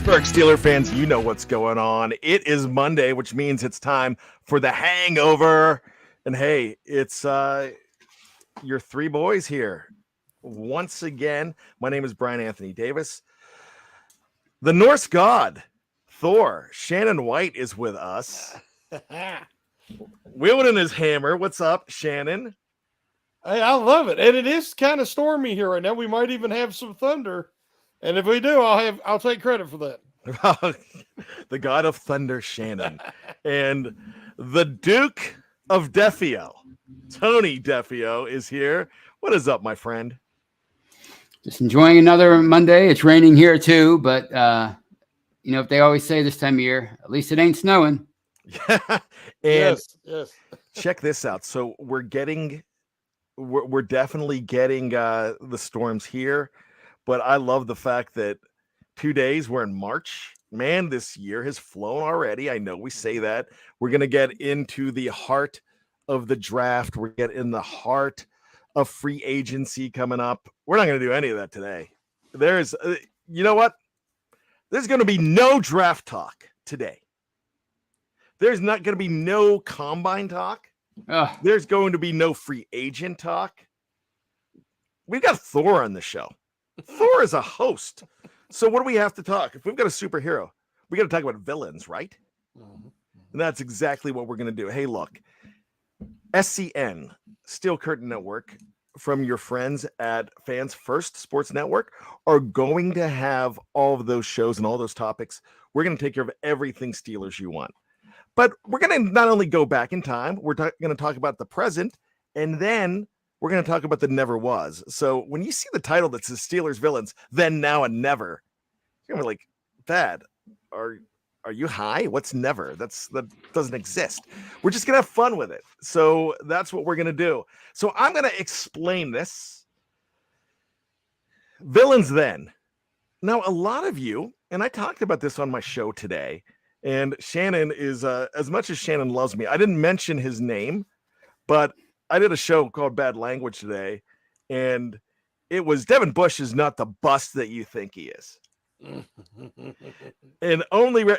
Pittsburgh Steelers fans, you know what's going on. It is Monday, which means it's time for the hangover. And hey, it's your three boys here. Once again, my name is Bryan Anthony Davis. The Norse god, Thor, Shannon White is with us. Wielding his hammer. What's up, Shannon? Hey, I love it. And it is kind of stormy here right now. We might even have some thunder. And if we do, I'll take credit for that. The god of thunder, Shannon. And the Duke of Defeo, Tony Defeo, is here. What is up, my friend? Just enjoying another Monday. It's raining here too, but you know, if they always say this time of year, at least it ain't snowing. And yes. Check this out. So we're definitely getting the storms here, but I love the fact that 2 days we're in March. Man, this year has flown already. I know we say that. We're going to get into the heart of the draft. We're getting in the heart of free agency coming up. We're not going to do any of that today. There's, you know what? There's going to be no draft talk today. There's not going to be no combine talk. There's going to be no free agent talk. We've got Thor on the show. Thor is a host. So what do we have to talk? If we've got a superhero, we got to talk about villains, right? Mm-hmm. And that's exactly what we're going to do. Hey, look, SCN, Steel Curtain Network, from your friends at Fans First Sports Network, are going to have all of those shows and all those topics. We're going to take care of everything Steelers you want. But we're going to not only go back in time, we're going to talk about the present, and then we're going to talk about the never was. So when you see the title that says Steelers Villains, Then, Now, and Never, you're going to be like, Dad, are you high? What's never? That doesn't exist. We're just going to have fun with it. So that's what we're going to do. So I'm going to explain this. Villains then. Now, a lot of you, and I talked about this on my show today, and Shannon is, as much as Shannon loves me, I didn't mention his name, but I did a show called Bad Language today, and it was Devin Bush is not the bust that you think he is. And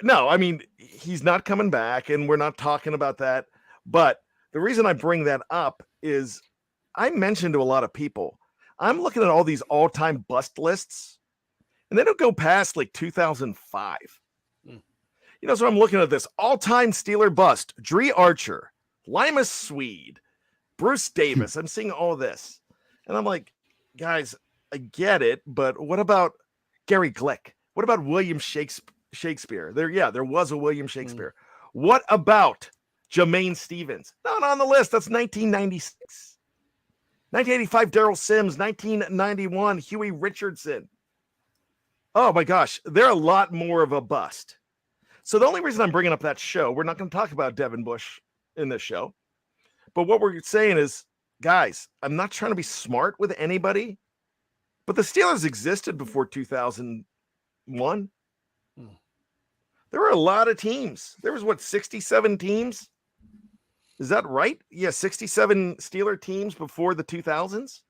no, I mean, he's not coming back, and we're not talking about that. But the reason I bring that up is I mentioned to a lot of people, I'm looking at all these all-time bust lists, and they don't go past like 2005. You know, so I'm looking at this all-time Steeler bust, Dree Archer, Limas Swede, Bruce Davis. I'm seeing all this. And I'm like, guys, I get it, but what about Gary Glick? What about William Shakespeare? There was a William Shakespeare. What about Jermaine Stevens? Not on the list. That's 1996. 1985, Darrell Sims. 1991, Huey Richardson. Oh, my gosh. They're a lot more of a bust. So the only reason I'm bringing up that show, we're not going to talk about Devin Bush in this show. But what we're saying is, guys, I'm not trying to be smart with anybody, but the Steelers existed before 2001. There were a lot of teams. There was, 67 teams? Is that right? Yeah, 67 Steeler teams before the 2000s?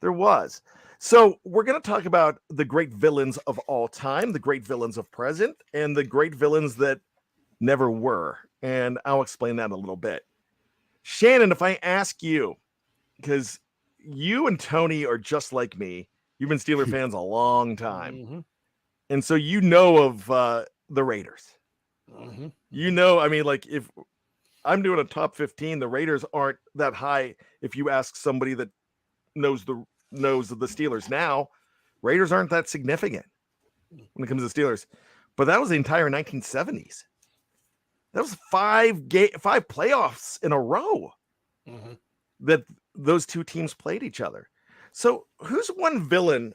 There was. So we're going to talk about the great villains of all time, the great villains of present, and the great villains that never were. And I'll explain that in a little bit. Shannon, if I ask you, because you and Tony are just like me, you've been Steeler fans a long time. Mm-hmm. And so you know of the Raiders. Mm-hmm. You know, I mean, like if I'm doing a top 15, the Raiders aren't that high. If you ask somebody that knows the Steelers now, Raiders aren't that significant when it comes to the Steelers. But that was the entire 1970s. That was five playoffs in a row that those two teams played each other. So who's one villain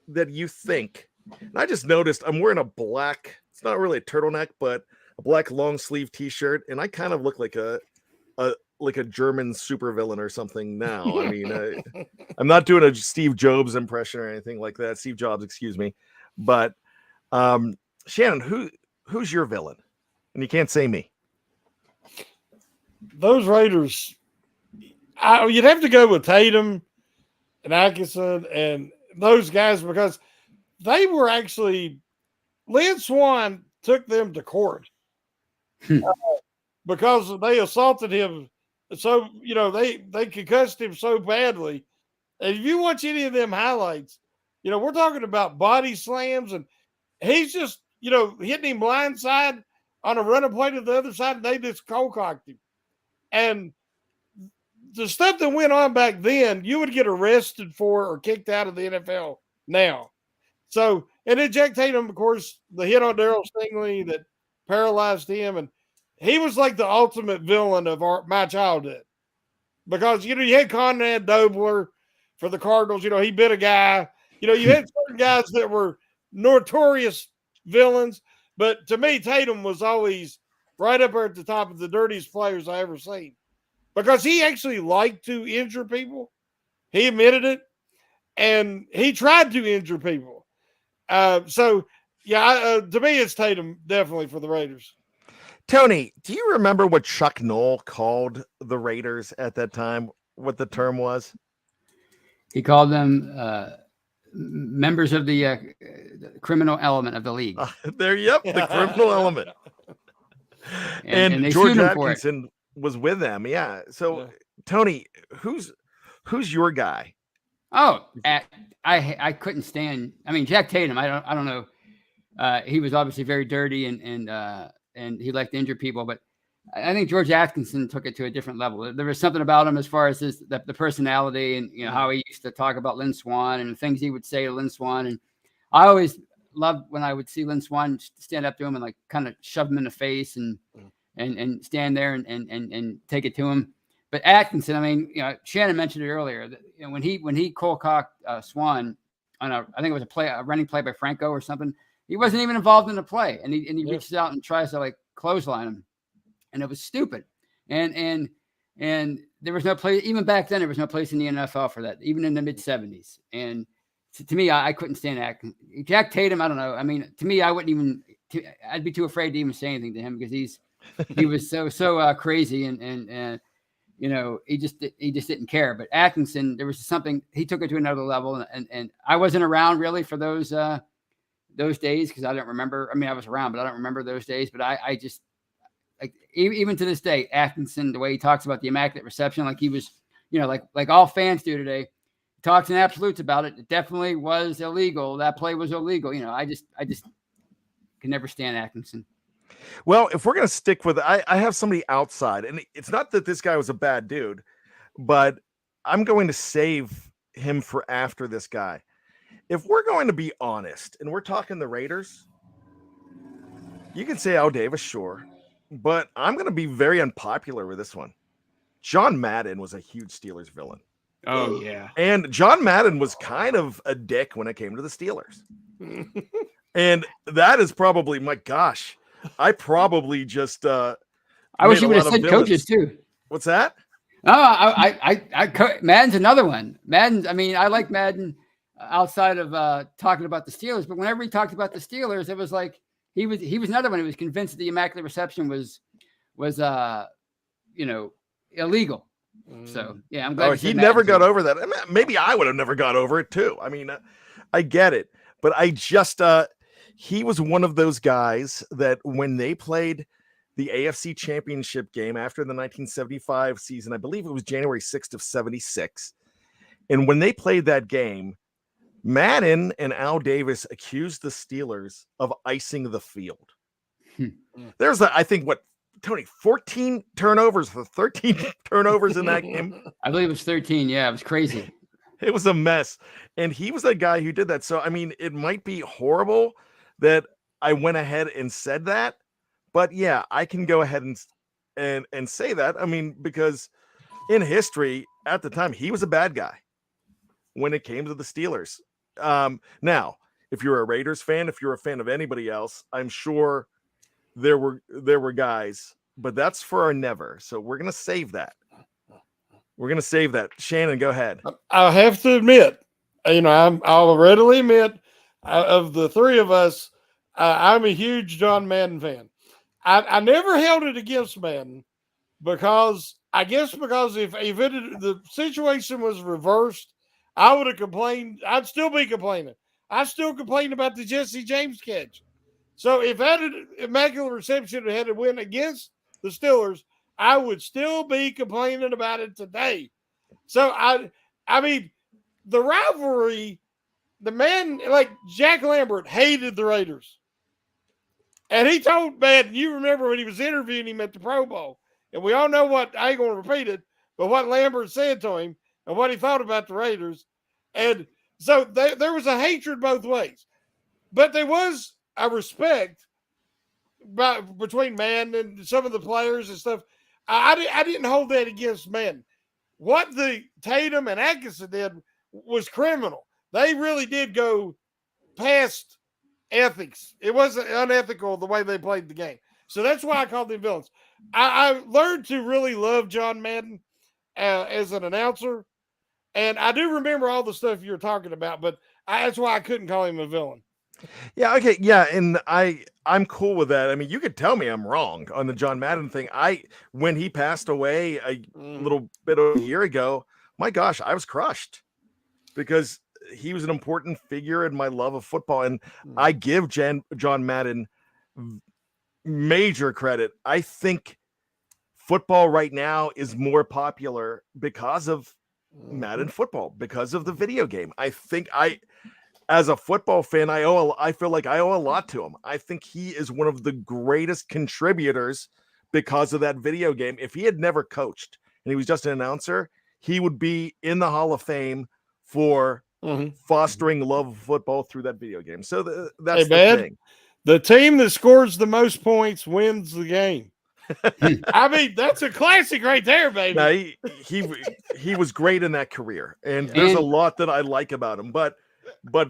that you think? And I just noticed I'm wearing a black, it's not really a turtleneck, but a black long sleeve t-shirt. And I kind of look like a German supervillain or something now. I mean, I'm not doing a Steve Jobs impression or anything like that. Steve Jobs, excuse me. But Shannon, who's your villain? And you can't say me. Those Raiders, you'd have to go with Tatum and Atkinson and those guys because they were actually Lynn Swann took them to court because they assaulted him. So, they concussed him so badly. And if you watch any of them highlights, we're talking about body slams, and he's just, hitting him blindside on a running play to the other side, and they just cold-cocked him. And the stuff that went on back then, you would get arrested for or kicked out of the NFL now. So, and then Jack Tatum, of course, the hit on Darryl Stingley that paralyzed him, and he was like the ultimate villain of my childhood. Because, you had Conrad Dobler for the Cardinals. He bit a guy. You had certain guys that were notorious villains. But to me, Tatum was always right up there at the top of the dirtiest players I ever seen. Because he actually liked to injure people. He admitted it. And he tried to injure people. To me, it's Tatum definitely for the Raiders. Tony, do you remember what Chuck Noll called the Raiders at that time? What the term was? He called them members of the criminal element of the league. The criminal element. And George Atkinson was with them. Yeah. So, Tony, who's your guy? Oh, I couldn't stand. I mean, Jack Tatum. I don't know. He was obviously very dirty and he liked to injure people, but I think George Atkinson took it to a different level. There was something about him as far as the personality and how he used to talk about Lynn Swann and the things he would say to Lynn Swann. And I always loved when I would see Lynn Swann stand up to him and like kind of shove him in the face and stand there and take it to him. But Atkinson, I mean, Shannon mentioned it earlier that when he cold-cocked Swann on I think it was a running play by Franco or something. He wasn't even involved in the play, and he reaches out and tries to like clothesline him, and it was stupid. And there was no place even back then. There was no place in the NFL for that, even in the mid-'70s. And to me, I couldn't stand Atkinson. Jack Tatum, I don't know. I mean, to me, I wouldn't even. I'd be too afraid to even say anything to him because he was so crazy and he just didn't care. But Atkinson, there was something he took it to another level, and I wasn't around really for those days because I don't remember. I mean, I was around, but I don't remember those days. But I just like even to this day, Atkinson, the way he talks about the Immaculate Reception, like he was, like all fans do today, he talks in absolutes about it. It definitely was illegal. That play was illegal. I just can never stand Atkinson. Well, if we're going to stick with it, I have somebody outside, and it's not that this guy was a bad dude, but I'm going to save him for after this guy. If we're going to be honest, and we're talking the Raiders, you can say Al Davis, sure, but I'm going to be very unpopular with this one. John Madden was a huge Steelers villain. Oh, yeah. And John Madden was kind of a dick when it came to the Steelers. And that is probably, my gosh, I probably just I wish you would have said coaches too. What's that? I Madden's another one. Madden, I mean, I like Madden outside of talking about the Steelers, but whenever he talked about the Steelers, it was like he was another one who was convinced that the Immaculate Reception was illegal. So yeah, I'm glad he never got over that. I mean, maybe I would have never got over it too. I mean, I get it, but I just he was one of those guys that when they played the AFC Championship game after the 1975 season, I believe it was January 6th of 76. And when they played that game, Madden and Al Davis accused the Steelers of icing the field. There's, I think, Tony, 14 turnovers for 13 turnovers in that game. I believe it was 13. Yeah, it was crazy. It was a mess. And he was the guy who did that. So, I mean, it might be horrible that I went ahead and said that. But yeah, I can go ahead and say that. I mean, because in history at the time, he was a bad guy when it came to the Steelers. Now, if you're a Raiders fan, if you're a fan of anybody else, I'm sure there were guys, but that's for our never. So we're going to save that. Shannon, go ahead. I have to admit, I'll readily admit, of the three of us, I'm a huge John Madden fan. I never held it against Madden because if the situation was reversed, I would have complained. I'd still be complaining. I still complain about the Jesse James catch. So if that Immaculate Reception had to win against the Steelers, I would still be complaining about it today. So I mean, the rivalry, the man like Jack Lambert hated the Raiders. And he told Madden, you remember when he was interviewing him at the Pro Bowl, and we all know what, I ain't going to repeat it, but what Lambert said to him and what he thought about the Raiders. And so there was a hatred both ways. But there was a respect between Madden and some of the players and stuff. I didn't hold that against Madden. What the Tatum and Atkinson did was criminal. They really did go past ethics. It wasn't unethical the way they played the game. So that's why I called them villains. I learned to really love John Madden as an announcer. And I do remember all the stuff you're talking about, but that's why I couldn't call him a villain. Yeah, okay, yeah, and I'm cool with that. I mean, you could tell me I'm wrong on the John Madden thing. When he passed away a little bit of a year ago, my gosh, I was crushed because he was an important figure in my love of football, and I give John Madden major credit. I think football right now is more popular because of Madden football, because of the video game. I think as a football fan, I feel like I owe a lot to him. I think he is one of the greatest contributors because of that video game. If he had never coached and he was just an announcer, he would be in the Hall of Fame for fostering love of football through that video game. So that's the thing. The team that scores the most points wins the game. I mean, that's a classic right there, baby. No, he was great in that career, and there's a lot that I like about him. But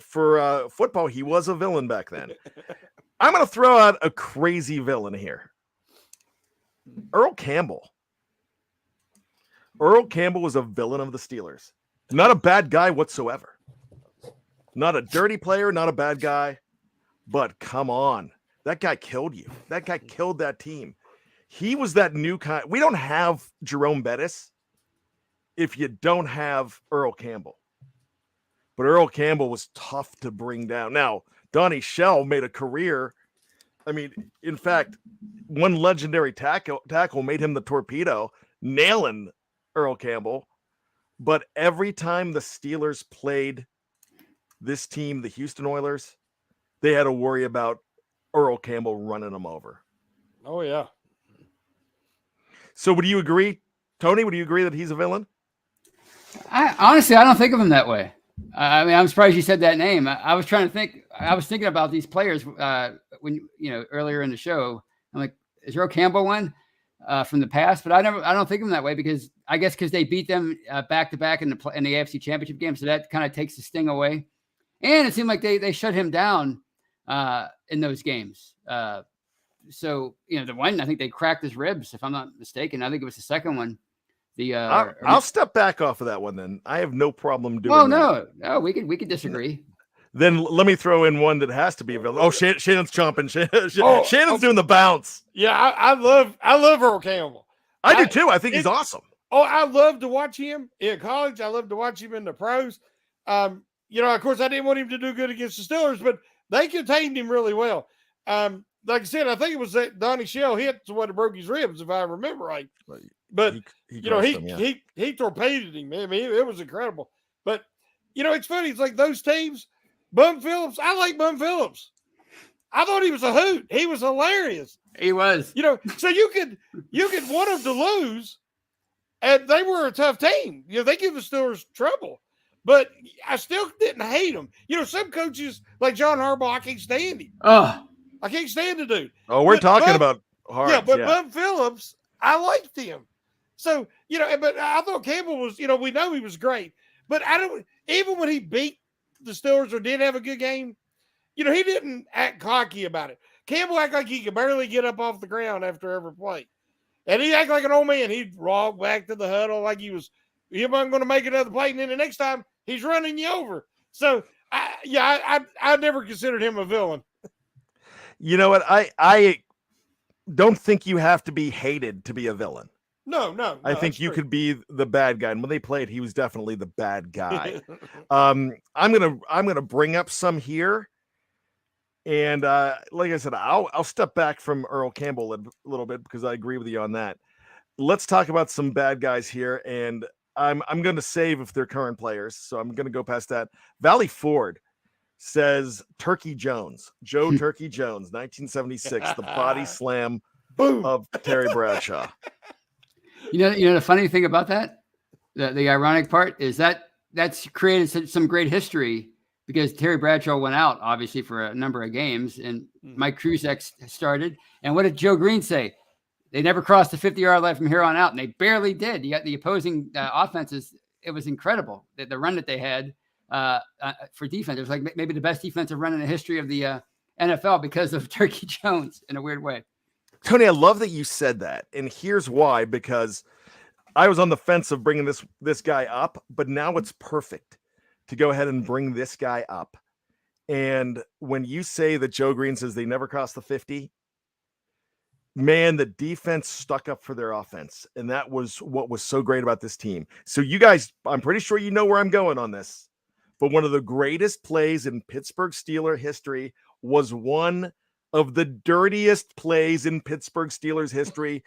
for football, he was a villain back then. I'm going to throw out a crazy villain here. Earl Campbell. Earl Campbell was a villain of the Steelers. Not a bad guy whatsoever. Not a dirty player, not a bad guy. But come on. That guy killed you. That guy killed that team. He was that new kind. We don't have Jerome Bettis if you don't have Earl Campbell. But Earl Campbell was tough to bring down. Now, Donnie Shell made a career. I mean, in fact, one legendary tackle made him the torpedo, nailing Earl Campbell. But every time the Steelers played this team, the Houston Oilers, they had to worry about Earl Campbell running them over. Oh, yeah. So would you agree, Tony? Would you agree that he's a villain? Honestly, I don't think of him that way. I mean, I'm surprised you said that name. I was trying to think. I was thinking about these players when earlier in the show. I'm like, is Earl Campbell one from the past? But I don't think of him that way because I guess because they beat them back to back in the AFC Championship game, so that kind of takes the sting away. And it seemed like they shut him down in those games. So the one I think they cracked his ribs, if I'm not mistaken. I think it was the second one. I'll step back off of that one then. I have no problem doing. Well, no, we could disagree. Then let me throw in one that has to be a villain. Oh, Shannon's chomping. Shannon's doing the bounce. Yeah, I love Earl Campbell. I do too. I think he's awesome. Oh, I love to watch him in college. I love to watch him in the pros. Of course, I didn't want him to do good against the Steelers, but they contained him really well. Like I said, I think it was that Donnie Shell hit what broke his ribs, if I remember right. But he torpedoed him. I mean, it was incredible. But it's funny. It's like those teams. Bum Phillips. I like Bum Phillips. I thought he was a hoot. He was hilarious. He was. So you could want them to lose, and they were a tough team. They give the Steelers trouble, but I still didn't hate them. Some coaches like John Harbaugh, I can't stand him. I can't stand the dude. Oh, we're talking about Harbaugh. Yeah, but Bum Phillips, I liked him. So, but I thought Campbell was, we know he was great. But even when he beat the Steelers or did have a good game, he didn't act cocky about it. Campbell acted like he could barely get up off the ground after every play. And he acted like an old man. He'd walk back to the huddle like he wasn't going to make another play. And then the next time, he's running you over. So, I never considered him a villain. You know what? I don't think you have to be hated to be a villain. No. I think you could be the bad guy. And when they played, he was definitely the bad guy. I'm gonna bring up some here. And like I said, I'll step back from Earl Campbell a little bit because I agree with you on that. Let's talk about some bad guys here, and I'm going to save if they're current players, so I'm going to go past that. Valley Ford says Turkey Jones, Joe Turkey Jones, 1976, the body slam Boom. of Terry Bradshaw. You know the funny thing about that, the ironic part is that's created some great history because Terry Bradshaw went out obviously for a number of games, and Mike Kruzek started. And what did Joe Green say? They never crossed the 50-yard line from here on out, and they barely did. You got the opposing offenses. It was incredible the run that they had for defense. It was like maybe the best defensive run in the history of the NFL because of Turkey Jones in a weird way. Tony, I love that you said that, and here's why. Because I was on the fence of bringing this guy up, but now it's perfect to go ahead and bring this guy up. And when you say that Joe Green says they never crossed the 50, man, the defense stuck up for their offense. And that was what was so great about this team. So you guys, I'm pretty sure you know where I'm going on this, but one of the greatest plays in Pittsburgh Steeler history was one of the dirtiest plays in Pittsburgh Steelers history,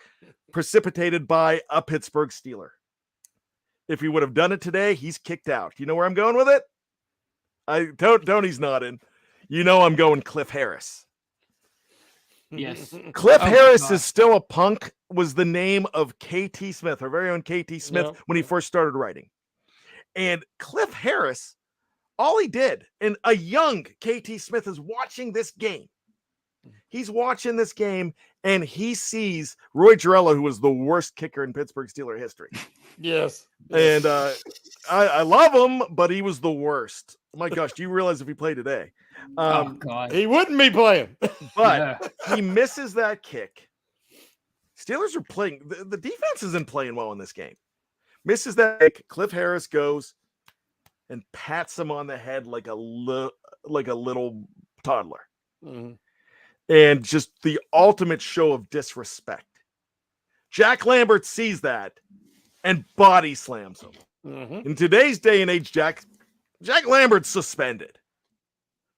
precipitated by a Pittsburgh Steeler. If he would have done it today, he's kicked out. You know where I'm going with it? Tony's nodding. You know I'm going Cliff Harris. Yes. Cliff Harris is still a punk was the name of KT Smith, our very own KT Smith, when he first started writing. And Cliff Harris, all he did, and a young KT Smith is watching this game. He's watching this game, and he sees Roy Girella, who was the worst kicker in Pittsburgh Steeler history. Yes. And I love him, but he was the worst. My gosh, do you realize if he played today? Oh, God. He wouldn't be playing. But he misses that kick. Steelers are playing. The defense isn't playing well in this game. Misses that kick. Cliff Harris goes and pats him on the head like a little toddler. Mm-hmm. And just the ultimate show of disrespect. Jack Lambert sees that and body slams him. Mm-hmm. In today's day and age, Jack Lambert's suspended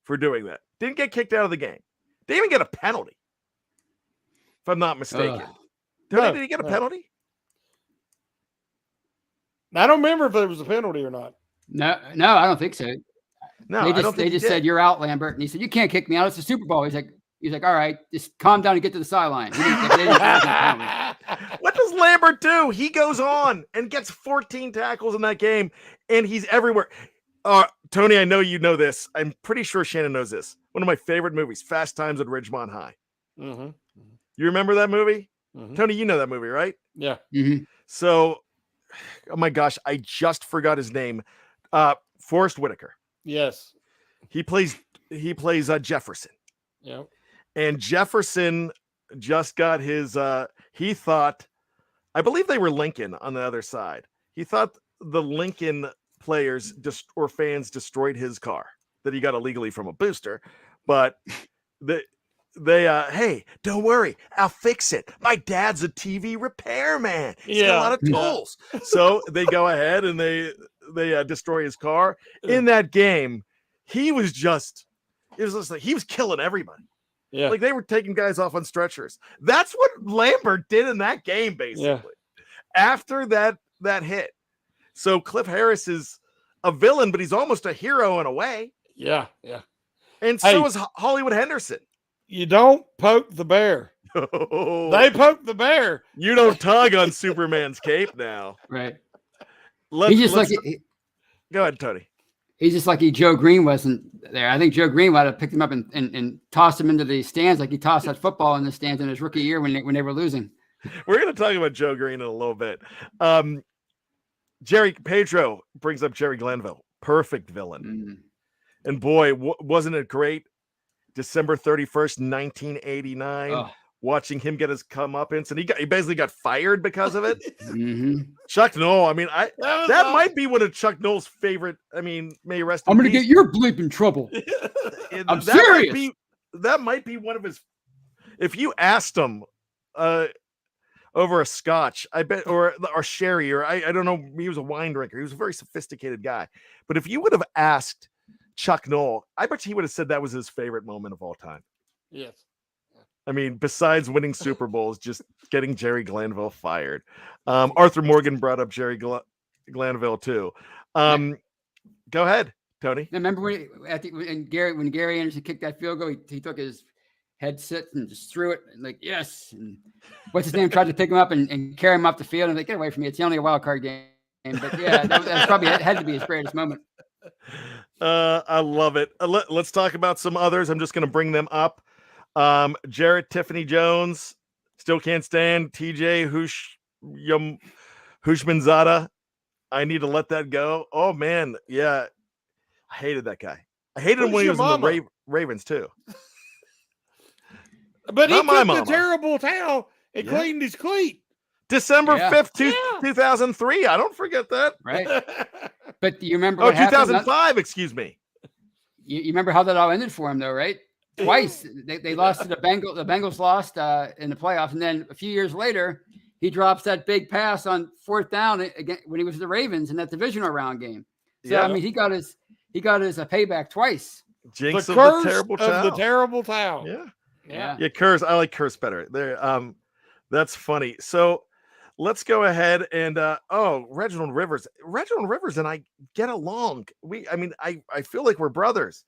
for doing that. Didn't get kicked out of the game. Didn't even get a penalty, if I'm not mistaken. Tony, did he get a penalty? I don't remember if there was a penalty or not. No, I don't think so. No, they just said, "You're out, Lambert," and he said, "You can't kick me out. It's the Super Bowl." He's like, "All right, just calm down and get to the sideline." What does Lambert do? He goes on and gets 14 tackles in that game, and he's everywhere. Tony, I know you know this. I'm pretty sure Shannon knows this. One of my favorite movies, Fast Times at Ridgemont High. Mm-hmm. You remember that movie? Mm-hmm. Tony, you know that movie, right? Yeah. Mm-hmm. So, oh my gosh, I just forgot his name. Forrest Whitaker. Yes. He plays Jefferson. Yeah. And Jefferson just got his, he thought, I believe they were Lincoln on the other side. He thought the Lincoln players or fans destroyed his car that he got illegally from a booster. But they hey, don't worry, I'll fix it. My dad's a TV repairman. He's got a lot of tools. So they go ahead and they destroy his car. In that game, he was like he was killing everybody. Yeah. Like they were taking guys off on stretchers. That's what Lambert did in that game, basically. After that hit. So Cliff Harris is a villain, but he's almost a hero in a way. Yeah, yeah. And so is Hollywood Henderson. You don't poke the bear. They poke the bear. You don't tug on Superman's cape now. Right. Go ahead, Tony. He's just lucky Joe Green wasn't there. I think Joe Green might have picked him up and tossed him into the stands like he tossed that football in the stands in his rookie year when they were losing. We're going to talk about Joe Green in a little bit. Jerry Pedro brings up Jerry Glanville. Perfect villain. Mm-hmm. And boy, wasn't it great? December 31st, 1989. Watching him get his comeuppance, and he basically got fired because of it. Mm-hmm. Chuck Noll. I mean, that might be one of Chuck Noll's favorite. I mean, may he rest in peace. I'm going to get your bleep in trouble. I'm serious. That might be one of his. If you asked him over a scotch, I bet, or sherry, or I don't know, he was a wine drinker. He was a very sophisticated guy. But if you would have asked Chuck Noll, I bet he would have said that was his favorite moment of all time. Yes. I mean, besides winning Super Bowls, just getting Jerry Glanville fired. Arthur Morgan brought up Jerry Glanville too. Go ahead, Tony. Remember when Gary Anderson kicked that field goal, he took his headset and just threw it like, yes. And what's his name tried to pick him up and carry him off the field. And like, get away from me. It's only a wild card game. But yeah, that's probably had to be his greatest moment. I love it. Let's talk about some others. I'm just going to bring them up. Jarrett Tiffany Jones, still can't stand. TJ Hushmanzada. I need to let that go. Oh man, yeah, I hated that guy. I hated him when he was in the Ravens too. But he took a terrible towel and cleaned his cleat. December 5th, 2003. I don't forget that. Right. But you remember what 2005, excuse me. You remember how that all ended for him though, right? Twice. They lost to the Bengals. The Bengals lost in the playoffs. And then a few years later, he drops that big pass on 4th down again when he was the Ravens in that divisional round game. So I mean, he got his payback twice. Jinx the of curse the terrible of towel. the terrible towel. Yeah. Curse. I like curse better. There. That's funny. So let's go ahead and Reginald Rivers. Reginald Rivers and I get along. I feel like we're brothers.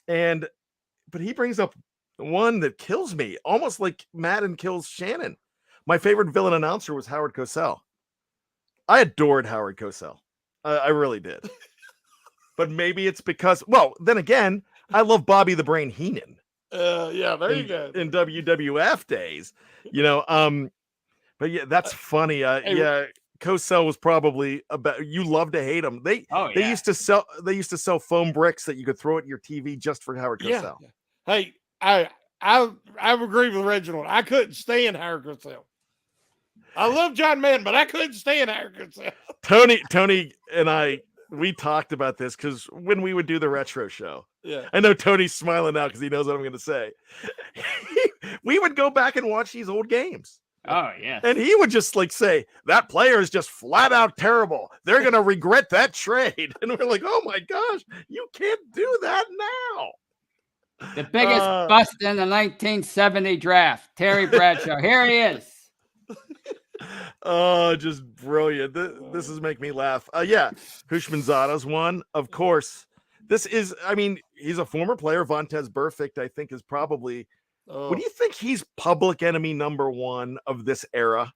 But he brings up one that kills me, almost like Madden kills Shannon. My favorite villain announcer was Howard Cosell. I adored Howard Cosell. I really did. But maybe it's because, well, then again, I love Bobby the Brain Heenan. There you go. In WWF days, but yeah, that's funny. Cosell was probably about. You love to hate him. They used to sell foam bricks that you could throw at your TV just for Howard Cosell. Yeah. Hey, I agree with Reginald. I couldn't stand Howard Cosell. I love John Madden, but I couldn't stand Howard Cosell. Tony and I, we talked about this because when we would do the retro show, I know Tony's smiling now because he knows what I'm going to say. We would go back and watch these old games. Oh, yeah. And he would just like say, that player is just flat out terrible. They're going to regret that trade. And we're like, oh my gosh, you can't do that now. The biggest bust in the 1970 draft, Terry Bradshaw. Here he is. Oh, just brilliant. This is making me laugh. Hushmanzada's one, of course. This is, he's a former player. Vontaze Burfict, I think, is probably. What do you think he's public enemy number one of this era?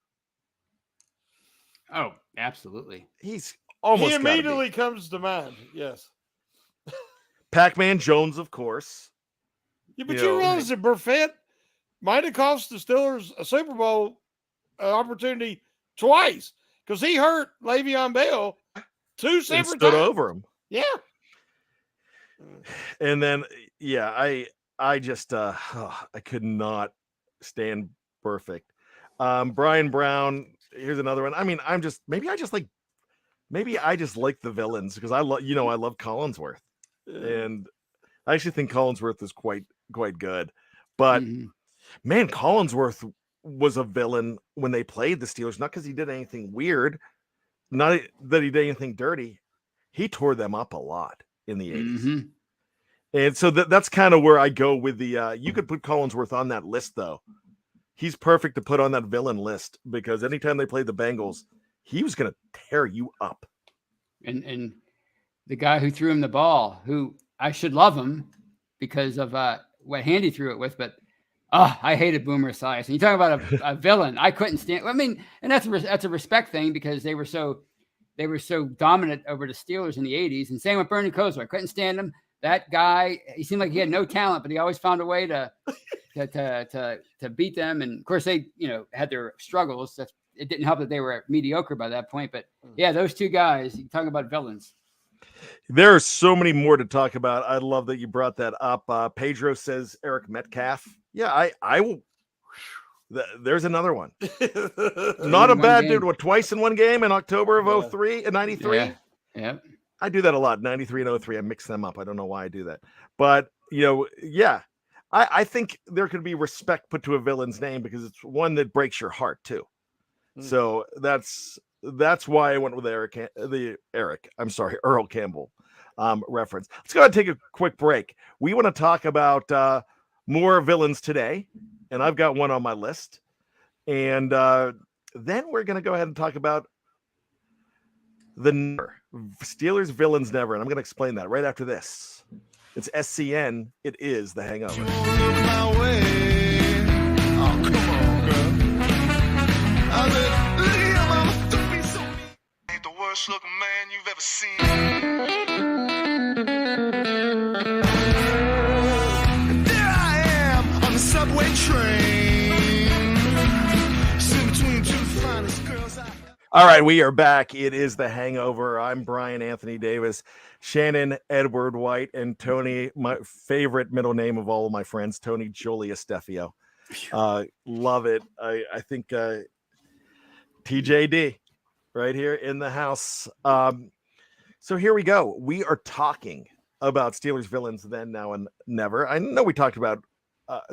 Oh, absolutely. He's almost. He immediately comes to mind. Yes. Pac-Man Jones, of course. Yeah, but you realize that Burfict might have cost the Steelers a Super Bowl opportunity twice because he hurt Le'Veon Bell 2 separate times. Stood over him. Yeah. And then, I just I could not stand Burfict. Brian Brown, here's another one. Maybe I just like the villains because I love Collinsworth. And I actually think Collinsworth is quite good. But man, Collinsworth was a villain when they played the Steelers, not because he did anything weird, not that he did anything dirty. He tore them up a lot in the 80s. And so that's kind of where I go with the you could put Collinsworth on that list though. He's perfect to put on that villain list because anytime they played the Bengals, he was going to tear you up. And the guy who threw him the ball, who I should love him because of what hand he threw it with, but I hated Boomer Esiason. You talk about a villain. I couldn't stand. And that's a respect thing because they were so dominant over the Steelers in the 80s. And same with Bernie Kosar. I couldn't stand him. That guy, he seemed like he had no talent, but he always found a way to beat them. And of course, they had their struggles. It didn't help that they were mediocre by that point. But yeah, those two guys. You talk about villains. There are so many more to talk about. I love that you brought that up. Pedro says Eric Metcalf. Yeah, I will. There's another one. Not a bad dude. What, twice in one game in October of 03 and 93? Yeah. I do that a lot. 93 and 03. I mix them up. I don't know why I do that. But, I think there could be respect put to a villain's name because it's one that breaks your heart too. So that's why I went with Earl Campbell. reference. Let's go ahead and take a quick break. We want to talk about more villains today, and I've got one on my list. And then we're going to go ahead and talk about the Never. Steelers Villains Never. And I'm going to explain that right after this. It's SCN. It is The Hangover. Ain't the worst looking man you've ever seen. There I am on the subway train, sitting between two finest girls I... All right, we are back. It is The Hangover. I'm Bryan Anthony Davis, Shannon Edward White, and Tony, my favorite middle name of all of my friends, Tony Julius Defeo. Love it. I think TJD right here in the house. So here we go. We are talking about Steelers villains then, now, and never. I know we talked about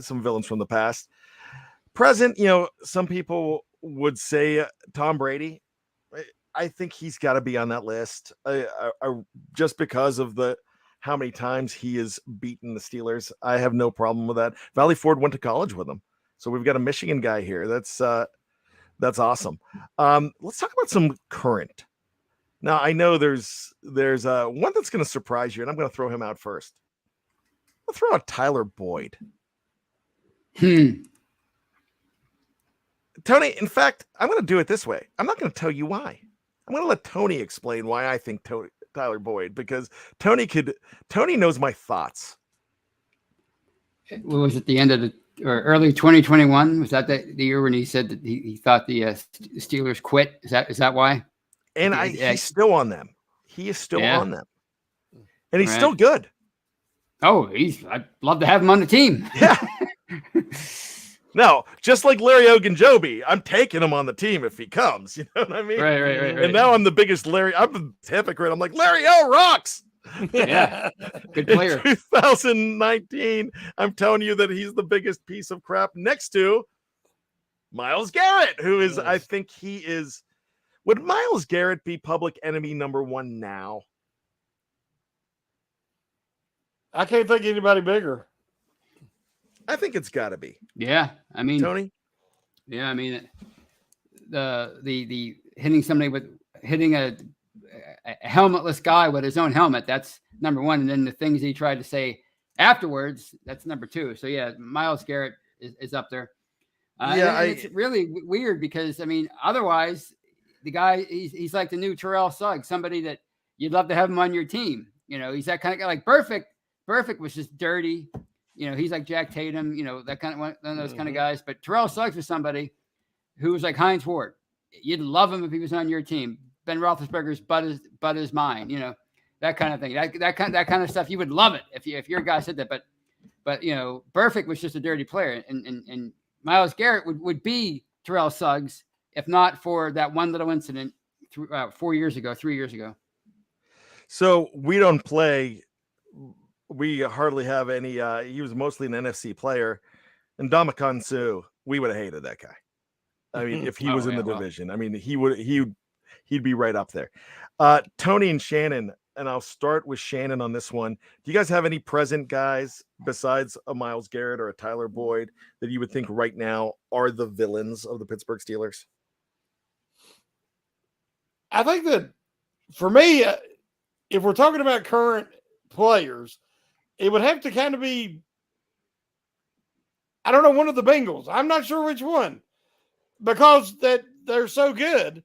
some villains from the past. Present, some people would say Tom Brady. I think he's got to be on that list. Just because of how many times he has beaten the Steelers. I have no problem with that. Valley Ford went to college with him. So we've got a Michigan guy here. That's awesome. Let's talk about some current. Now, I know there's one that's going to surprise you, and I'm going to throw him out first. I'll throw out Tyler Boyd. Tony, in fact, I'm going to do it this way. I'm not going to tell you why. I'm going to let Tony explain why I think Tyler Boyd, because Tony knows my thoughts. Was it the end of or early 2021? Was that the year when he said that he thought the Steelers quit? Is that why? And he's still on them. He is still on them, and he's still good. Oh, I'd love to have him on the team. Yeah. No, just like Larry Ogunjobi, I'm taking him on the team if he comes. You know what I mean? Right. And now I'm the biggest Larry. I'm a hypocrite. I'm like, Larry O rocks. Yeah, good player. In 2019, I'm telling you that he's the biggest piece of crap next to Myles Garrett, who is, I think he is. Would Myles Garrett be public enemy number one now? I can't think of anybody bigger. I think it's got to be. Yeah, I mean, Tony. Yeah, I mean, the hitting a helmetless guy with his own helmet, that's number one, and then the things he tried to say afterwards, that's number two. So yeah, Myles Garrett is up there. It's really weird because I mean, otherwise the guy he's like the new Terrell Suggs, somebody that you'd love to have him on your team. He's that kind of guy. Like Perfect was just dirty. He's like Jack Tatum, that kind of one of those kind of guys. But Terrell Suggs was somebody who was like Hines Ward. You'd love him if he was on your team. Ben Roethlisberger's butt is mine. That kind of thing. That kind of stuff. You would love it if your guy said that. But Perfect was just a dirty player, and Myles Garrett would be Terrell Suggs if not for that one little incident 3 years ago. So we don't play. We hardly have any. He was mostly an NFC player, and Ndamukong Suh. We would have hated that guy. I mean, if he was in the division, I mean, he'd be right up there. Tony and Shannon, and I'll start with Shannon on this one. Do you guys have any present guys besides a Myles Garrett or a Tyler Boyd that you would think right now are the villains of the Pittsburgh Steelers? I think that for me, if we're talking about current players, it would have to kind of be, I don't know, one of the Bengals. I'm not sure which one, because that they're so good.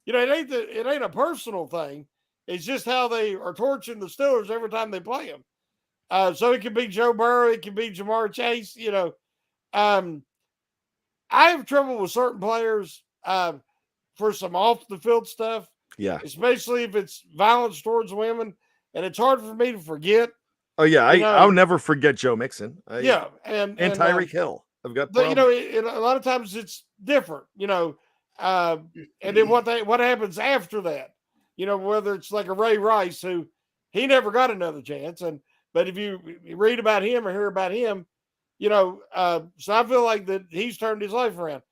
It ain't a personal thing. It's just how they are torching the Steelers every time they play them. So it could be Joe Burrow, it could be Jamar Chase. I have trouble with certain players for some off the field stuff. Yeah, especially if it's violence towards women, and it's hard for me to forget. Oh yeah, I'll never forget Joe Mixon. And Tyreek Hill. I've got, but a lot of times it's different. And then what happens after that? Whether it's like a Ray Rice, who he never got another chance, but if you read about him or hear about him, so I feel like that he's turned his life around.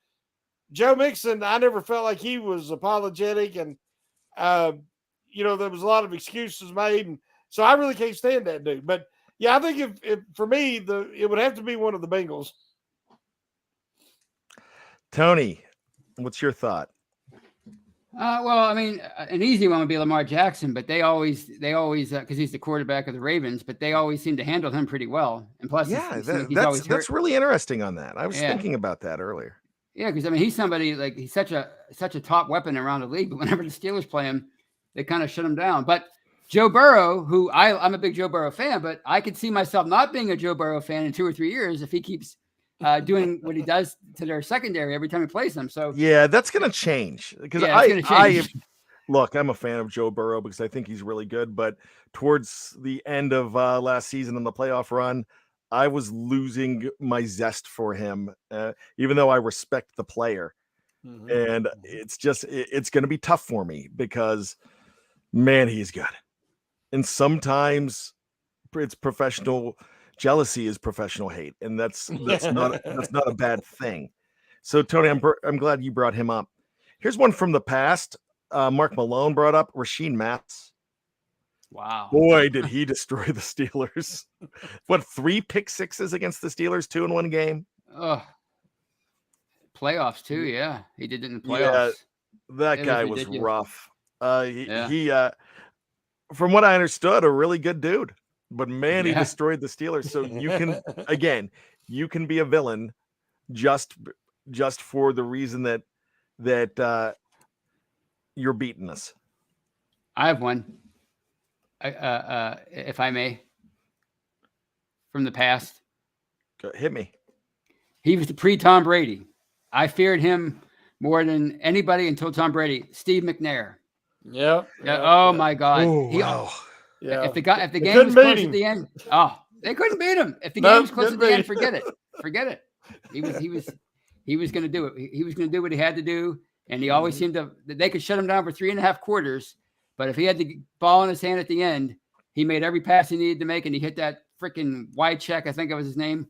Joe Mixon, I never felt like he was apologetic, and there was a lot of excuses made, and So I really can't stand that dude. But yeah, I think if for me, it would have to be one of the Bengals. Tony, what's your thought? Well, I mean, an easy one would be Lamar Jackson, but they always, because he's the quarterback of the Ravens, but they always seem to handle him pretty well. And plus, Yeah, he's always hurt. that's really interesting on that. I was Yeah. thinking about that earlier. Yeah, because I mean, he's somebody like he's such a top weapon around the league. But whenever the Steelers play him, they kind of shut him down. But Joe Burrow, who I'm a big Joe Burrow fan, but I could see myself not being a Joe Burrow fan in 2 or 3 years if he keeps doing what he does to their secondary every time he plays them. So yeah, that's going to change because look, I'm a fan of Joe Burrow because I think he's really good. But towards the end of last season in the playoff run, I was losing my zest for him, even though I respect the player. Mm-hmm. And it's going to be tough for me because, man, he's good. And sometimes it's professional jealousy is professional hate, and that's not a bad thing. So, Tony, I'm glad you brought him up. Here's one from the past. Mark Malone brought up Rasheed Matz. Wow. Boy, did he destroy the Steelers. What, 3 pick sixes against the Steelers, 2 in one game? Oh, playoffs too. Yeah. He did it in the playoffs. Yeah, that guy was ridiculous. rough. He from what I understood, a really good dude. But man, he destroyed the Steelers. So you can be a villain just for the reason that you're beating us. I have one. If I may, from the past. Hit me. He was the pre-Tom Brady. I feared him more than anybody until Tom Brady. Steve McNair. Yeah. Oh my God. Ooh, wow. Yeah. If the game was close at the end, they couldn't beat him. If the game was close at the end, forget it. Forget it. He was going to do it. He was going to do what he had to do, and he always seemed to. They could shut him down for 3.5 quarters, but if he had the ball in his hand at the end, he made every pass he needed to make, and he hit that freaking wide check. I think that was his name.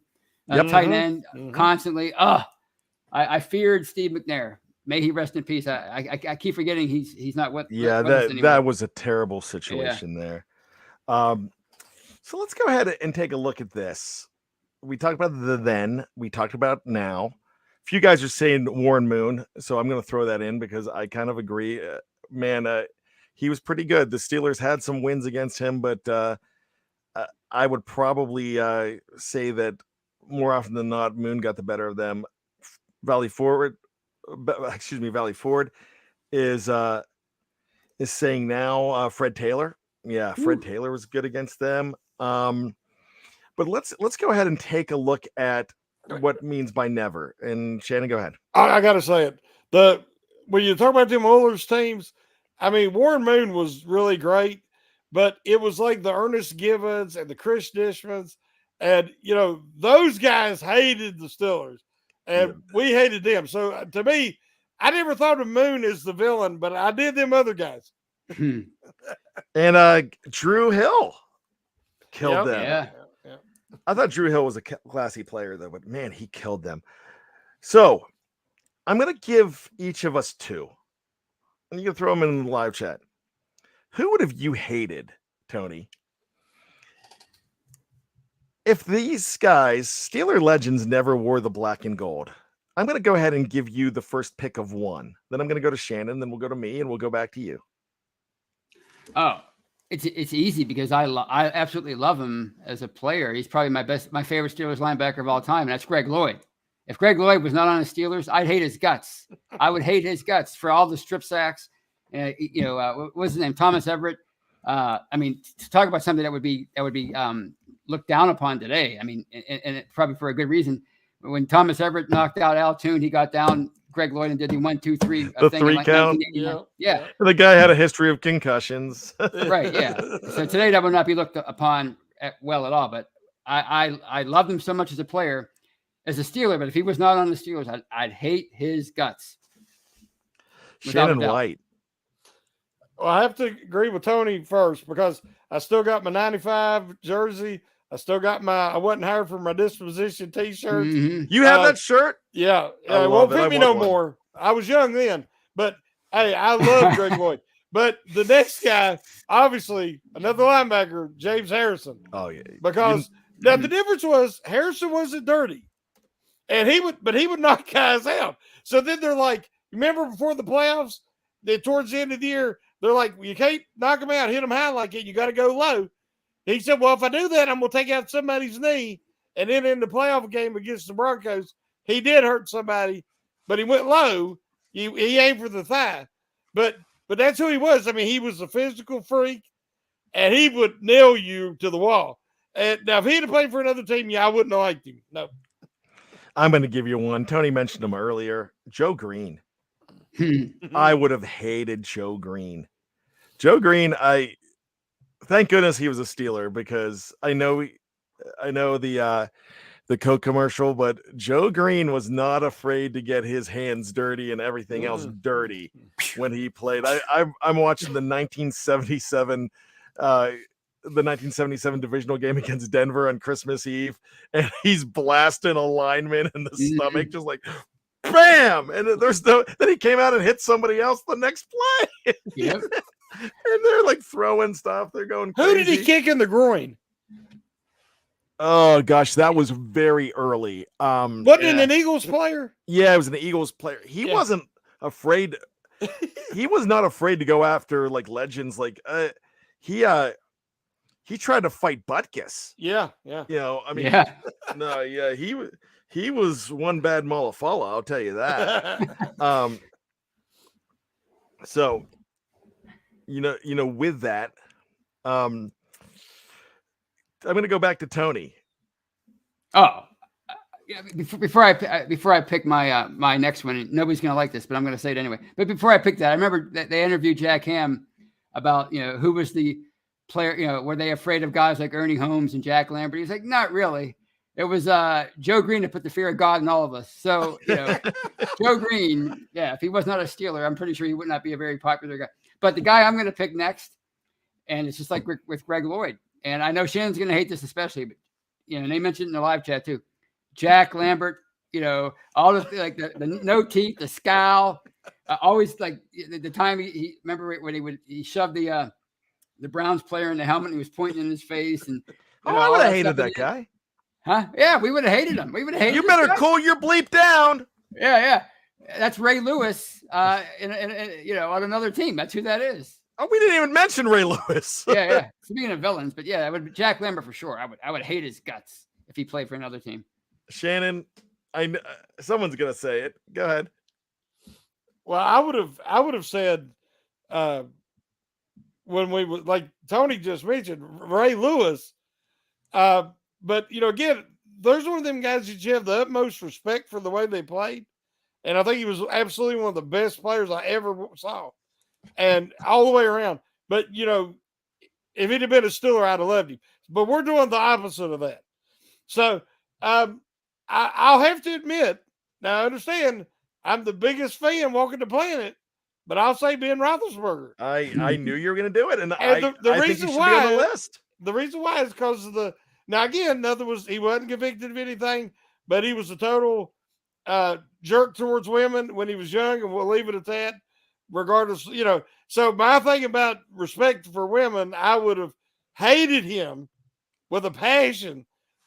Tight end constantly. I feared Steve McNair. May he rest in peace. I keep forgetting he's not with. Yeah, that was a terrible situation there. So let's go ahead and take a look at this. We talked about the then. We talked about now. A few guys are saying Warren Moon, so I'm going to throw that in because I kind of agree. He was pretty good. The Steelers had some wins against him, but I would probably say that more often than not, Moon got the better of them. Valley Ford is saying now Fred Taylor. Yeah, Fred Taylor was good against them. But let's go ahead and take a look at what means by never. And Shannon, go ahead. I got to say it. When you talk about them Oilers teams, I mean, Warren Moon was really great, but it was like the Ernest Givens and the Chris Dishmans. And, those guys hated the Steelers, and we hated them. So, to me, I never thought of Moon as the villain, but I did them other guys. And Drew Hill killed them. Yeah. I thought Drew Hill was a classy player, though, but, man, he killed them. So, I'm going to give each of us 2. And you can throw them in the live chat. Who would have you hated, Tony? If these guys, Steeler legends, never wore the black and gold, I'm going to go ahead and give you the first pick of 1. Then I'm going to go to Shannon, then we'll go to me, and we'll go back to you. Oh, it's easy because I absolutely love him as a player. He's probably my favorite Steelers linebacker of all time, and that's Greg Lloyd. If Greg Lloyd was not on the Steelers, I'd hate his guts. I would hate his guts for all the strip sacks. What was his name? Thomas Everett. I mean, to talk about something that would be looked down upon today. I mean, and probably for a good reason. When Thomas Everett knocked out Al Toon, he got down Greg Lloyd and did the 1, 2, 3 the thing 3 in like count. Yeah. The guy had a history of concussions. Right. Yeah. So today that would not be looked upon well at all. But I loved him so much as a player, as a Steeler. But if he was not on the Steelers, I'd hate his guts. Shannon White. Well, I have to agree with Tony first because I still got my 95 jersey. I still got I wasn't hired for my disposition t-shirt. Mm-hmm. You have that shirt? Yeah. It won't fit me no more. I was young then, but hey, I love Greg Lloyd. But the next guy, obviously, another linebacker, James Harrison. Oh yeah, Because now the difference was Harrison wasn't dirty, and he would knock guys out. So then they're like, remember before the playoffs, that towards the end of the year, they're like, you can't knock them out, hit them high like it. You got to go low. He said, well, if I do that, I'm going to take out somebody's knee. And then in the playoff game against the Broncos, he did hurt somebody, but he went low. He aimed for the thigh. But that's who he was. I mean, he was a physical freak, and he would nail you to the wall. And now, if he'd have played for another team, I wouldn't have liked him. No. I'm going to give you one. Tony mentioned him earlier. Joe Green. I would have hated Joe Green. Joe Green, thank goodness he was a Steeler, because I know the Coke commercial, but Joe Green was not afraid to get his hands dirty and everything else dirty when he played. I'm watching the 1977 divisional game against Denver on Christmas Eve, and he's blasting a lineman in the stomach, just like bam, and then he came out and hit somebody else the next play. Yep. And they're like throwing stuff. They're going crazy. Who did he kick in the groin? Oh gosh, that was very early. Wasn't it an Eagles player? Yeah, it was an Eagles player. He wasn't afraid. He was not afraid to go after like legends. Like he tried to fight Butkus. Yeah. You know, I mean, Yeah. no, yeah, he was one bad Malafala, I'll tell you that. So you know, with that, I'm going to go back to Tony. Oh, yeah, before I pick my my next one, and nobody's going to like this, but I'm going to say it anyway. But before I pick that, I remember that they interviewed Jack Ham about, who was the player, were they afraid of guys like Ernie Holmes and Jack Lambert? He's like, not really. It was Joe Green that put the fear of God in all of us. So, Joe Green, if he was not a Steeler, I'm pretty sure he would not be a very popular guy. But the guy I'm going to pick next, and it's just like with Greg Lloyd, and I know Shannon's going to hate this especially, but, and they mentioned in the live chat too, Jack Lambert, all the like the no teeth, the scowl, always like the time he remember when he shoved the Browns player in the helmet and he was pointing in his face, and I would have hated that guy. Huh? Yeah, we would have hated him. We would have hated him. You better cool your bleep down. Yeah. That's Ray Lewis, on another team. That's who that is. Oh, we didn't even mention Ray Lewis. Yeah. Speaking of villains, but yeah, it would be Jack Lambert for sure. I would hate his guts if he played for another team. Shannon, someone's gonna say it. Go ahead. Well, I would have said when we would, like Tony just mentioned, Ray Lewis. But again, there's one of them guys that you have the utmost respect for the way they played. And I think he was absolutely one of the best players I ever saw. And all the way around. But, if he'd have been a Steeler, I'd have loved him. But we're doing the opposite of that. So I'll have to admit, now I understand I'm the biggest fan walking the planet, but I'll say Ben Roethlisberger. I knew you were going to do it. And the I reason think he should why, be on the list. The reason why is because of now again, he wasn't convicted of anything, but he was a total jerk towards women when he was young, and we'll leave it at that. Regardless, so my thing about respect for women, I would have hated him with a passion,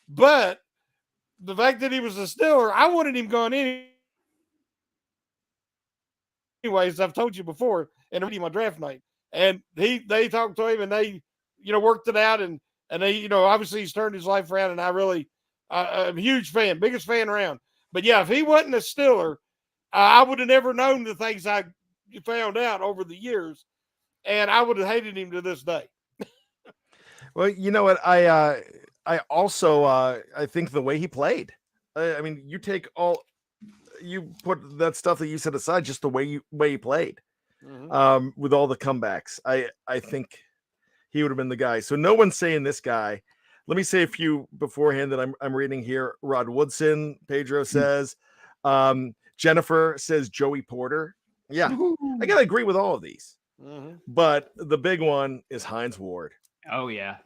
but the fact that he was a Steeler, I wanted him gone anyways. I've told you before, and I'm my draft night, and they talked to him, and they worked it out, and they obviously he's turned his life around, and I really I'm a huge fan, biggest fan around. But yeah, if he wasn't a Steeler, I would have never known the things I found out over the years, and I would have hated him to this day. Well, you know what? I also I think the way he played. I mean, you put that stuff that you said aside, just the way he played, with all the comebacks. I think he would have been the guy. So no one's saying this guy. Let me say a few beforehand that I'm reading here. Rod Woodson, Pedro says, Jennifer says Joey Porter. Yeah, I gotta agree with all of these. But the big one is Hines Ward. Oh yeah.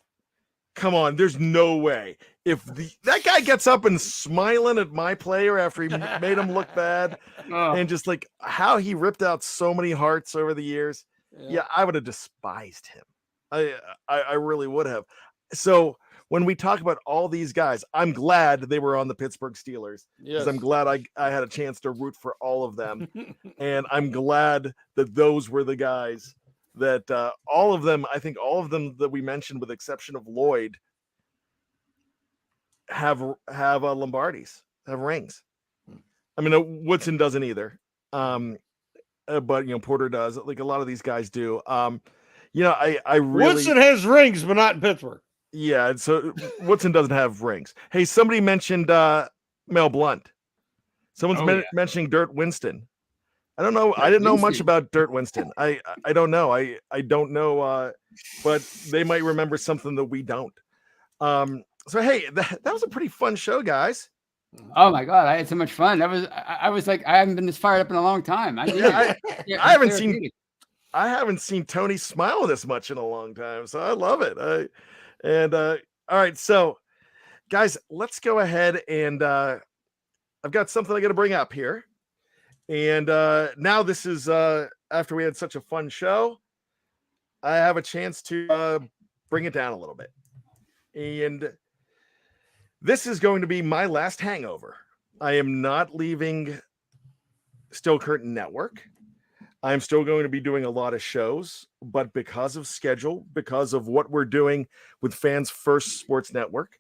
Come on, there's no way. If that guy gets up and smiling at my player after he made him look bad, and just like how he ripped out so many hearts over the years, Yeah, I would have despised him. I really would have. So when we talk about all these guys, I'm glad they were on the Pittsburgh Steelers because Yes. I'm glad I had a chance to root for all of them, and I'm glad that those were the guys that all of them. I think all of them that we mentioned, with the exception of Lloyd, have Lombardis, have rings. I mean, Woodson doesn't either. But Porter does. Like a lot of these guys do. I really Woodson has rings, but not in Pittsburgh. Yeah, so Woodson doesn't have rings. Hey, somebody mentioned Mel Blunt. Someone's mentioning Dirt Winston. I don't know. I didn't know much about Dirt Winston. I don't know. I don't know. But they might remember something that we don't. So hey, that was a pretty fun show, guys. Oh my God, I had so much fun. I was like, I haven't been this fired up in a long time. I haven't seen Tony smile this much in a long time, so I love it. All right, so guys, let's go ahead and I've got something I got to bring up here. And now this is after we had such a fun show, I have a chance to bring it down a little bit. And this is going to be my last hangover. I am not leaving Steel Curtain Network. I'm still going to be doing a lot of shows, but because of schedule, because of what we're doing with Fans First Sports Network,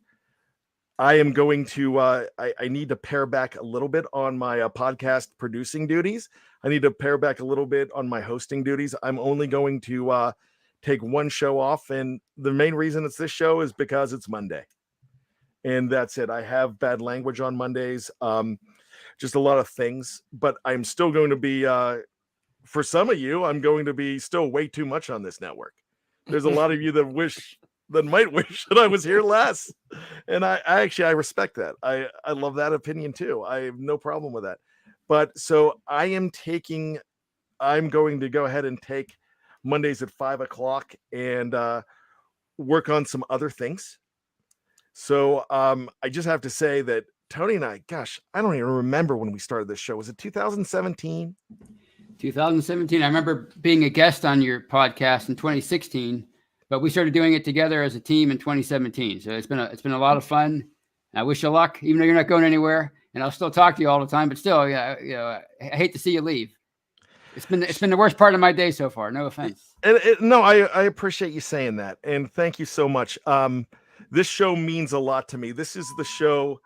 I am going to, I need to pare back a little bit on my podcast producing duties. I need to pare back a little bit on my hosting duties. I'm only going to take one show off. And the main reason it's this show is because it's Monday. And that's it. I have bad language on Mondays, just a lot of things, but I'm still going to be, for some of you, I'm going to be still way too much on this network. There's a lot of you that might wish that I was here less. And I respect that. I love that opinion too. I have no problem with that. But so I'm going to go ahead and take Mondays at 5:00 and work on some other things. So I just have to say that Tony and I, gosh, I don't even remember when we started this show. Was it 2017? 2017. I remember being a guest on your podcast in 2016, but we started doing it together as a team in 2017. So it's been a lot of fun. I wish you luck, even though you're not going anywhere, and I'll still talk to you all the time. But still, I hate to see you leave. It's been the worst part of my day so far. No offense. No, I appreciate you saying that, and thank you so much. This show means a lot to me. This is the show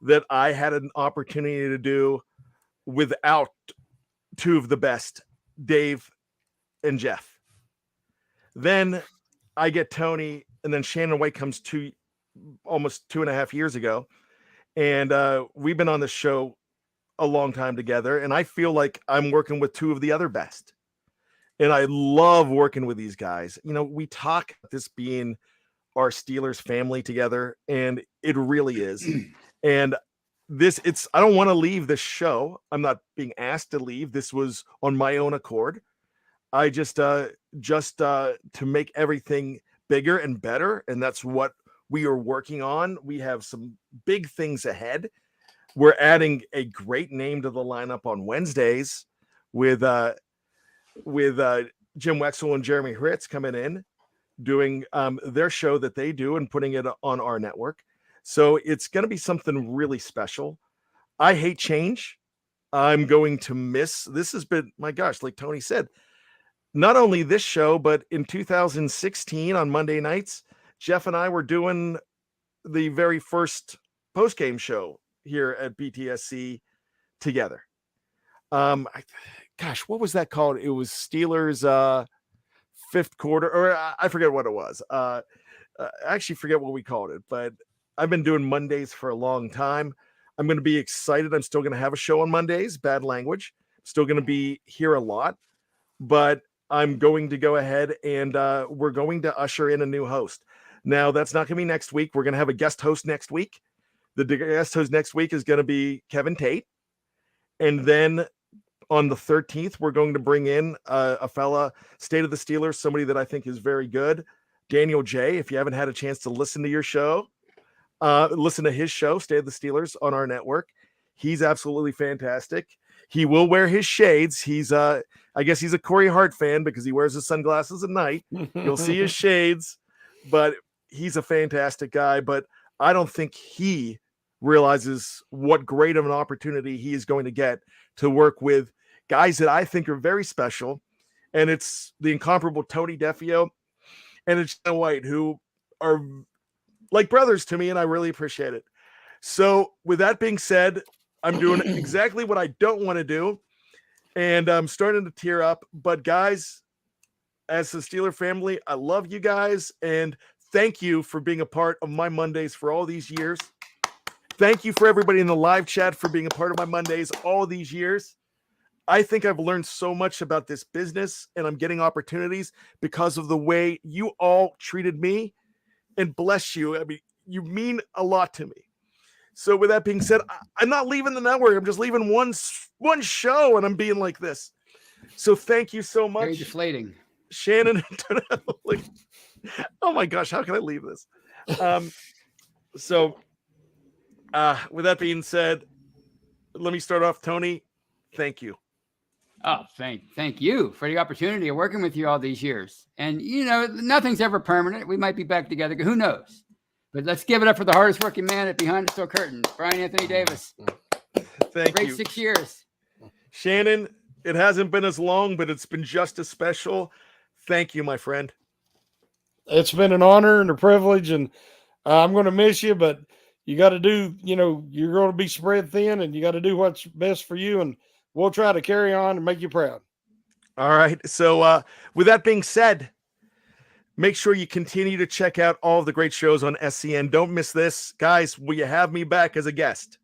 that I had an opportunity to do without two of the best, Dave and Jeff. Then I get Tony, and then Shannon White comes almost 2.5 years ago. And we've been on the show a long time together. And I feel like I'm working with two of the other best. And I love working with these guys. We talk about this being our Steelers family together, and it really is. And I don't want to leave this show. I'm not being asked to leave. This was on my own accord. I just to make everything bigger and better. And that's what we are working on. We have some big things ahead. We're adding a great name to the lineup on Wednesdays with Jim Wexel and Jeremy Hritz coming in, doing their show that they do and putting it on our network. So it's going to be something really special. I hate change. I'm going to miss. This has been, my gosh, like Tony said, not only this show, but in 2016 on Monday nights, Jeff and I were doing the very first post-game show here at BTSC together. Gosh, what was that called? It was Steelers fifth quarter, or I forget what it was. I actually forget what we called it, but I've been doing Mondays for a long time. I'm going to be excited. I'm still going to have a show on Mondays, bad language. Still going to be here a lot, but I'm going to go ahead and we're going to usher in a new host. Now, that's not going to be next week. We're going to have a guest host next week. The guest host next week is going to be Kevin Tate. And then on the 13th, we're going to bring in a fella, State of the Steelers, somebody that I think is very good, Daniel J. If you haven't had a chance to listen to your show, listen to his show, State of the Steelers, on our network. He's absolutely fantastic. He will wear his shades. I guess he's a Corey Hart fan because he wears his sunglasses at night. You'll see his shades, but he's a fantastic guy. But I don't think he realizes what great of an opportunity he is going to get to work with guys that I think are very special. And it's the incomparable Tony Defeo and it's Shannon White, who are like brothers to me, and I really appreciate it. So with that being said, I'm doing exactly what I don't want to do, and I'm starting to tear up. But guys, as the Steeler family, I love you guys, and thank you for being a part of my Mondays for all these years. Thank you for everybody in the live chat for being a part of my Mondays all these years. I think I've learned so much about this business, and I'm getting opportunities because of the way you all treated me, and bless you. I mean, you mean a lot to me. So with that being said, I'm not leaving the network. I'm just leaving one show, and I'm being like this. So thank you so much. Very deflating. Shannon. Like, oh my gosh, how can I leave this? So with that being said, let me start off. Tony, thank you. Oh, thank you for the opportunity of working with you all these years. And, you know, nothing's ever permanent. We might be back together. Who knows? But let's give it up for the hardest working man at Behind the Steel Curtain, Bryan Anthony Davis. Thank you. Great 6 years. Shannon, it hasn't been as long, but it's been just as special. Thank you, my friend. It's been an honor and a privilege, and I'm going to miss you, but you got to do, you know, you're going to be spread thin, and you got to do what's best for you, and we'll try to carry on and make you proud. All right. So with that being said, make sure you continue to check out all of the great shows on SCN. Don't miss this. Guys, will you have me back as a guest?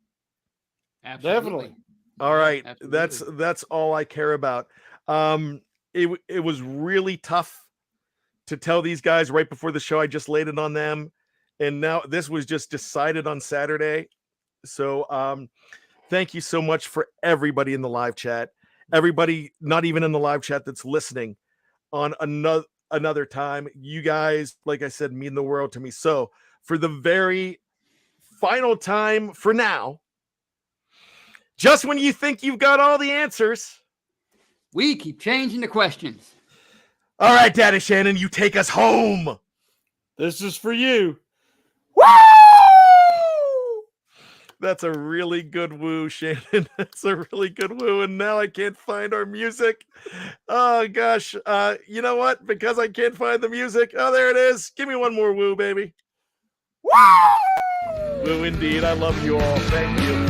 Absolutely. Definitely. All right. Absolutely. That's all I care about. It was really tough to tell these guys right before the show. I just laid it on them. And now this was just decided on Saturday. So thank you so much for everybody in the live chat. Everybody not even in the live chat that's listening on another time. You guys, like I said, mean the world to me. So for the very final time for now, just when you think you've got all the answers, we keep changing the questions. All right, Daddy Shannon, you take us home. This is for you. Woo! That's a really good woo, Shannon. That's a really good woo. And now I can't find our music. Oh, gosh. You know what? Because I can't find the music. Oh, there it is. Give me one more woo, baby. Woo! Woo, indeed. I love you all. Thank you.